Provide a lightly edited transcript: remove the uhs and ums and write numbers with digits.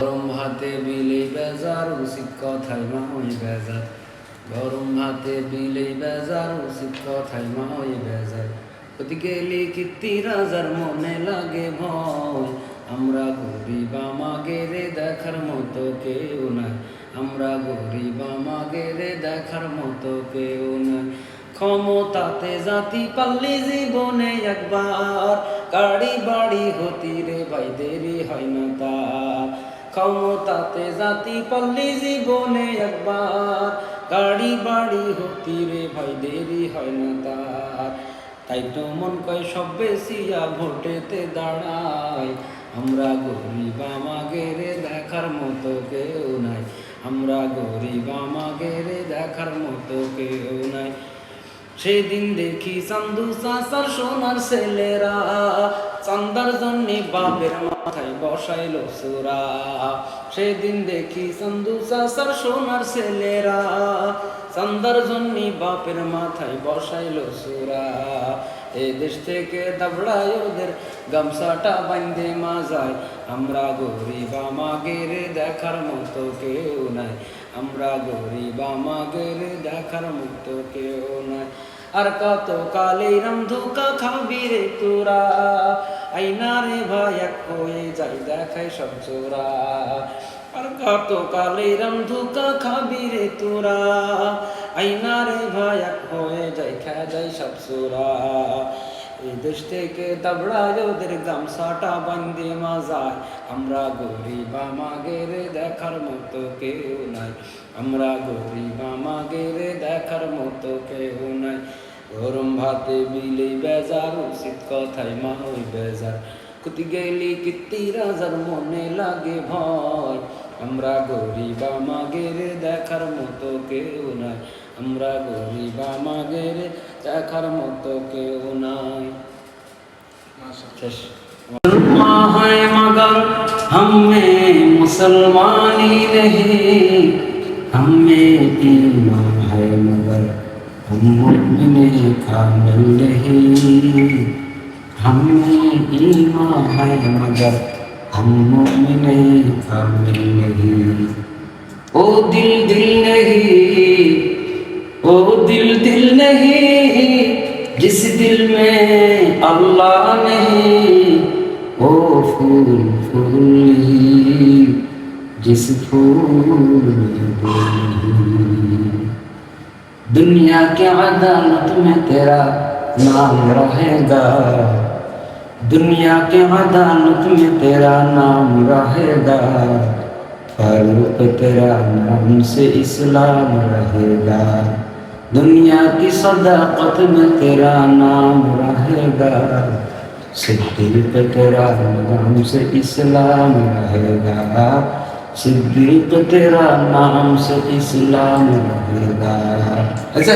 গরম ভাতে বিলেই বেজার উচিত কথাই মাহই বেজার গরম ভাতে বিলেই বেজার উচিত কথাই মাহই বেজার অতি গেলি কীর্তি রাজার মনে লাগে ভয় আমরা গরিব আমাগেরে দেখার মতো কেউ নাই আমরা গরিব আমাগেরে দেখার মতো কেউ নাই ক্ষমতাতে জাতি পাল্লি জীবনে একবার গাড়ি বাড়ি হতি রে ভাই দেরি হয় না তার ক্ষমতাতে জাতি পাল্লি জীবনে একবার গাড়ি বাড়ি হতি রে ভাই দেরি হয় না তার তাই তো মন কয় সব বেশিয়া ভোটেতে দাঁড়ায় আমরা গরিব আমাগেরে দেখার মতো কেউ নাই আমরা গরিব আমাগেরে দেখার মতো কেউ নাই সেদিন দেখি চান্দু চাচার সোনার ছেলেরা চান্দার জন্যে বাপের মাথায় বসাইল সুরা সেদিন দেখি চান্দু চাচার সোনার ছেলেরা চান্দার জন্যে বাপের মাথায় বসাইল সুরা এ দেশ থেকে দাবড়ায় ওদের গামছাটা বান্ধে মাজায় আমরা গরিব আমাগের দেখার মতো কেউ নাই আমরা গরিব আমাগের দেখার মতো কেউ নাই আর কত কালে রাম ধোকা খাবি রে তোরা আইনা রে ভাই এক হয়ে যাই দেখাই সব চোরা আর কত কালে রাম ধোকা খাবি রে তোরা আইনা রে ভাই এক হয়ে যাই খেয়া যাই সব চোরা এই দেশ থেকে দাবড়ায় ওদের গামছাটা বান্ধে মাজায় আমরা গরিব আমাগের দেখার মতো কেউ নাই আমরা গরিব আমাগের দেখার মতো কেউ নাই গরম ভাতে বিলেই বেজার উচিত কথাই মাহই বেজার কুতি গেলি কীর্তি রাজার মনে লাগে ভয় আমরা গরিব আমাগের দেখার মতো কেউ নাই আমরা গরিব আমাগের দেখার মতো কেউ নাই শেষ है मगर हम में मुसलमानी नहीं हम में ईमान है मगर हम मुमिने कामिल नहीं हम में ईमान है मगर हम मुमिने कामिल नहीं ओ दिल दिल नहीं ओ दिल दिल नहीं जिस दिल में अल्लाह नहीं ओ फूल फूल ही जिस फूल में फूल नहीं दुनिया की अदालत में तेरा नाम रहेगा दुनिया की अदालत में तेरा नाम रहेगा फारूक तेरा नाम से इस्लाम रहेगा दुनिया की सदाकत में तेरा नाम रहेगा सिद्दीक तेरा नाम से इस्लाम रहेगा सिद्दीक तेरा नाम से इस्लाम रहेगा। अच्छा